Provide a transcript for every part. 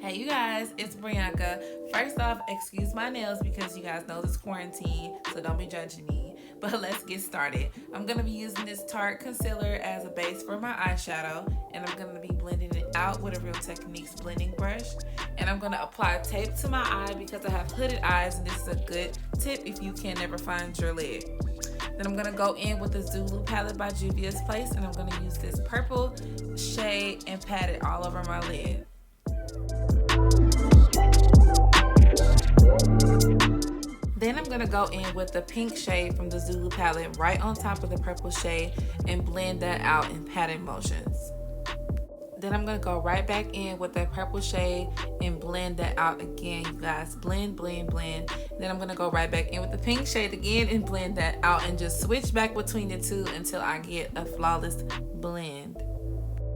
Hey you guys, it's Brianka. First off, excuse my nails because you guys know this quarantine, so don't be judging me. But let's get started. I'm going to be using this Tarte concealer as a base for my eyeshadow, and I'm going to be blending it out with a Real Techniques blending brush. And I'm going to apply tape to my eye because I have hooded eyes, and this is a good tip if you can never find your lid. Then I'm going to go in with the Zulu palette by Juvia's Place, and I'm going to use this purple shade and pat it all over my lid. Then I'm going to go in with the pink shade from the Zulu palette right on top of the purple shade and blend that out in patting motions. Then I'm going to go right back in with that purple shade and blend that out again, you guys. Blend, blend, blend. Then I'm going to go right back in with the pink shade again and blend that out and just switch back between the two until I get a flawless blend.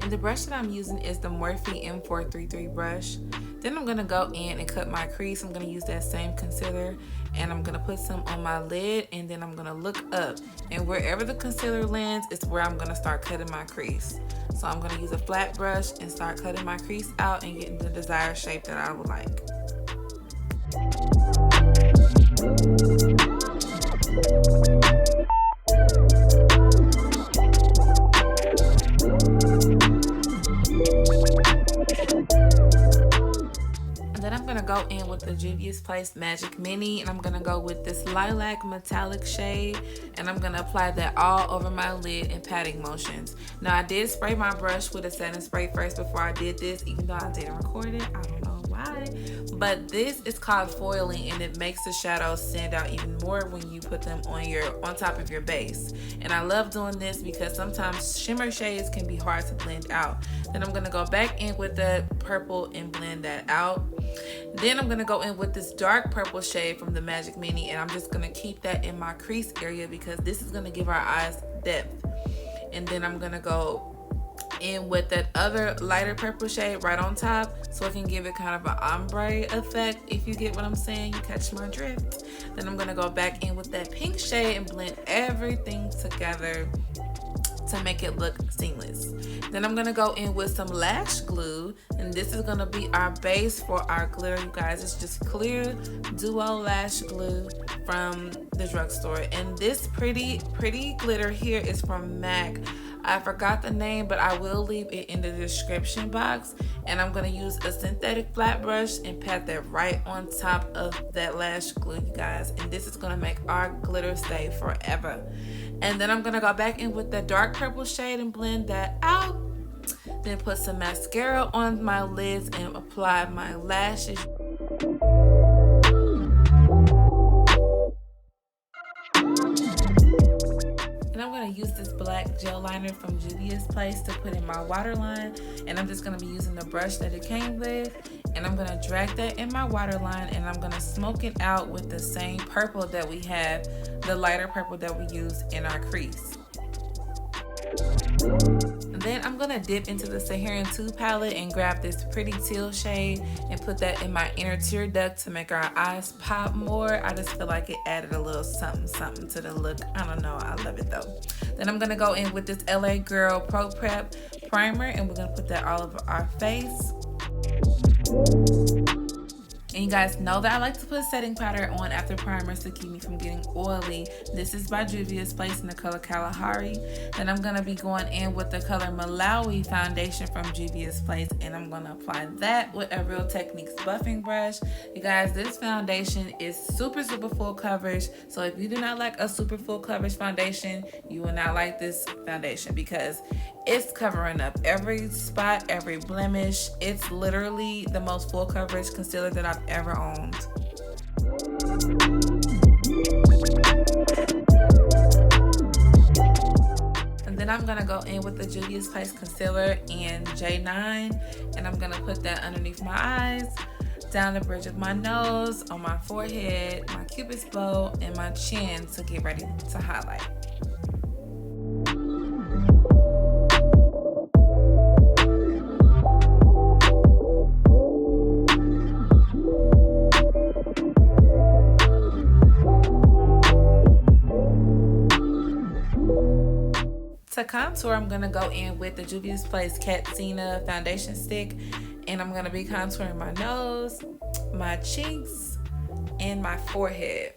And the brush that I'm using is the Morphe M433 brush. Then I'm going to go in and cut my crease. I'm going to use that same concealer and I'm going to put some on my lid, and then I'm going to look up. And wherever the concealer lands is where I'm going to start cutting my crease. So I'm going to use a flat brush and start cutting my crease out and getting the desired shape that I would like. Go in with the Juvia's Place Magic Mini, and I'm gonna go with this lilac metallic shade, and I'm gonna apply that all over my lid in patting motions. Now I did spray my brush with a setting spray first before I did this, even though I didn't record it. I don't know why, but this is called foiling, and it makes the shadows stand out even more when you put them on top of your base. And I love doing this because sometimes shimmer shades can be hard to blend out. Then I'm gonna go back in with the purple and blend that out. Then I'm going to go in with this dark purple shade from the Magic Mini, and I'm just going to keep that in my crease area because this is going to give our eyes depth. And then I'm going to go in with that other lighter purple shade right on top so it can give it kind of an ombre effect, if you get what I'm saying. You catch my drift. Then I'm going to go back in with that pink shade and blend everything together to make it look seamless. Then I'm gonna go in with some lash glue, and this is gonna be our base for our glitter, you guys. It's just clear duo lash glue from the drugstore, and this pretty glitter here is from MAC. I forgot the name, but I will leave it in the description box. And I'm gonna use a synthetic flat brush and pat that right on top of that lash glue, you guys. And this is gonna make our glitter stay forever. And then I'm gonna go back in with the dark purple shade and blend that out. Then put some mascara on my lids and apply my lashes. And I'm going to use this black gel liner from Juvia's Place to put in my waterline. And I'm just going to be using the brush that it came with. And I'm going to drag that in my waterline, and I'm going to smoke it out with the same purple that we have, the lighter purple that we used in our crease. And then I'm going to dip into the Saharan 2 palette and grab this pretty teal shade and put that in my inner tear duct to make our eyes pop more. I just feel like it added a little something to the look. I don't know, I love it though. Then I'm going to go in with this LA Girl Pro Prep primer, and we're going to put that all over our face. And you guys know that I like to put setting powder on after primers to keep me from getting oily. This is by Juvia's Place in the color Kalahari. Then I'm going to be going in with the color Malawi foundation from Juvia's Place, and I'm going to apply that with a Real Techniques buffing brush. You guys, this foundation is super full coverage. So if you do not like a super full coverage foundation, you will not like this foundation because it's covering up every spot, every blemish. It's literally the most full coverage concealer that I've ever owned. And then I'm gonna go in with the Juvia's Place concealer in J9, and I'm gonna put that underneath my eyes, down the bridge of my nose, on my forehead, my cupid's bow, and my chin to get ready to highlight. To contour, I'm going to go in with the Juvia's Place Katsina foundation stick, And I'm gonna be contouring my nose, my cheeks, and my forehead.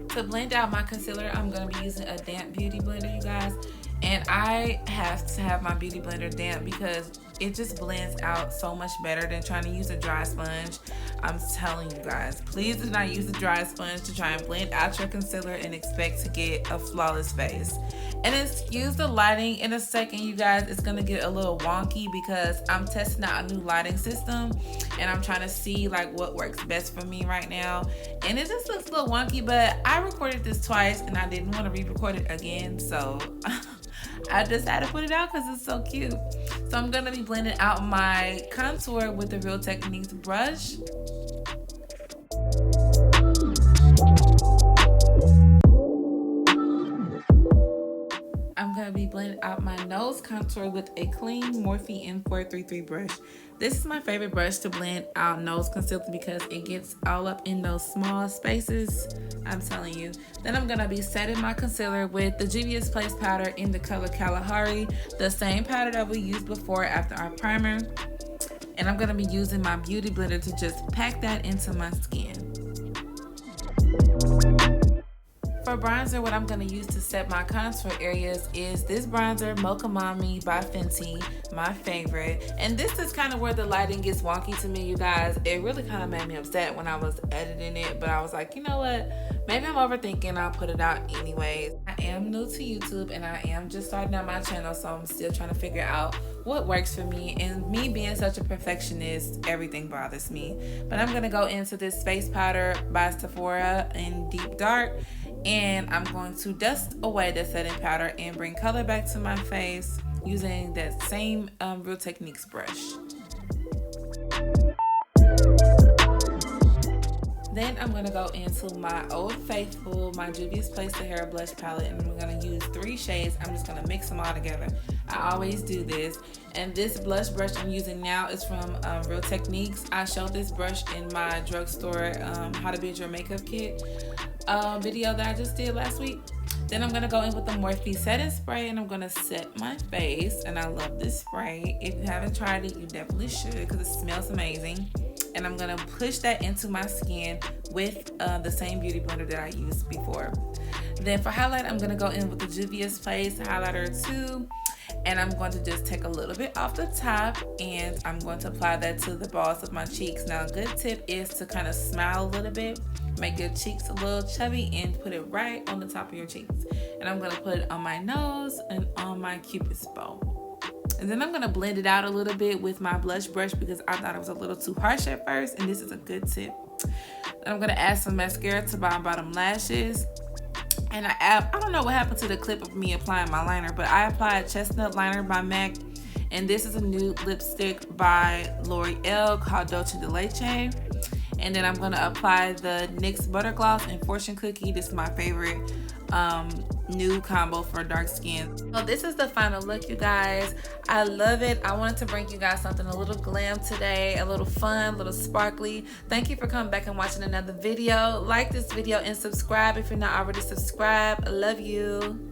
To blend out my concealer, I'm going to be using a damp beauty blender, you guys. And I have to have my beauty blender damp because it just blends out so much better than trying to use a dry sponge. I'm telling you guys, please do not use a dry sponge to try and blend out your concealer and expect to get a flawless face. And excuse the lighting in a second, you guys. It's gonna get a little wonky because I'm testing out a new lighting system and I'm trying to see like what works best for me right now. And it just looks a little wonky, but I recorded this twice and I didn't want to re-record it again, so I just had to put it out because it's so cute. So I'm gonna be blending out my contour with the Real Techniques brush. I'm going to be blending out my nose contour with a clean Morphe M433 brush. This is my favorite brush to blend out nose concealer because it gets all up in those small spaces. I'm telling you. Then I'm going to be setting my concealer with the Juvia's Place powder in the color Kalahari, the same powder that we used before after our primer. And I'm going to be using my beauty blender to just pack that into my skin. For bronzer, what I'm going to use to set my contour areas is this bronzer, Mocha Mommy by Fenty, my favorite. And this is kind of where the lighting gets wonky to me, you guys. It really kind of made me upset when I was editing it, but I was like, you know what? Maybe I'm overthinking, I'll put it out anyways. I am new to YouTube and I am just starting out my channel, so I'm still trying to figure out what works for me. And me being such a perfectionist, everything bothers me. But I'm going to go into this face powder by Sephora in Deep Dark. And I'm going to dust away the setting powder and bring color back to my face using that same Real Techniques brush. Then I'm going to go into my Old Faithful, my Juvia's Place Sahara blush palette, and I'm going to use 3 shades. I'm just going to mix them all together. I always do this. And this blush brush I'm using now is from Real Techniques. I showed this brush in my drugstore How to Build Your Makeup Kit video that I just did last week. Then I'm going to go in with the Morphe setting spray and I'm going to set my face. And I love this spray. If you haven't tried it, you definitely should because it smells amazing. And I'm going to push that into my skin with the same beauty blender that I used before. Then for highlight, I'm going to go in with the Juvia's Place highlighter 2. And I'm going to just take a little bit off the top and I'm going to apply that to the balls of my cheeks. Now, a good tip is to kind of smile a little bit, make your cheeks a little chubby and put it right on the top of your cheeks. And I'm going to put it on my nose and on my cupid's bow. And then I'm going to blend it out a little bit with my blush brush because I thought it was a little too harsh at first, and this is a good tip. Then I'm going to add some mascara to my bottom lashes. And I don't know what happened to the clip of me applying my liner, but I applied Chestnut Liner by MAC. And this is a nude lipstick by L'Oreal called Dolce de Leche. And then I'm going to apply the NYX Butter Gloss and Fortune Cookie. This is my favorite nude combo for dark skin. So this is the final look, you guys. I love it. I wanted to bring you guys something a little glam today, a little fun, a little sparkly. Thank you for coming back and watching another video. Like this video and subscribe if you're not already subscribed. I love you.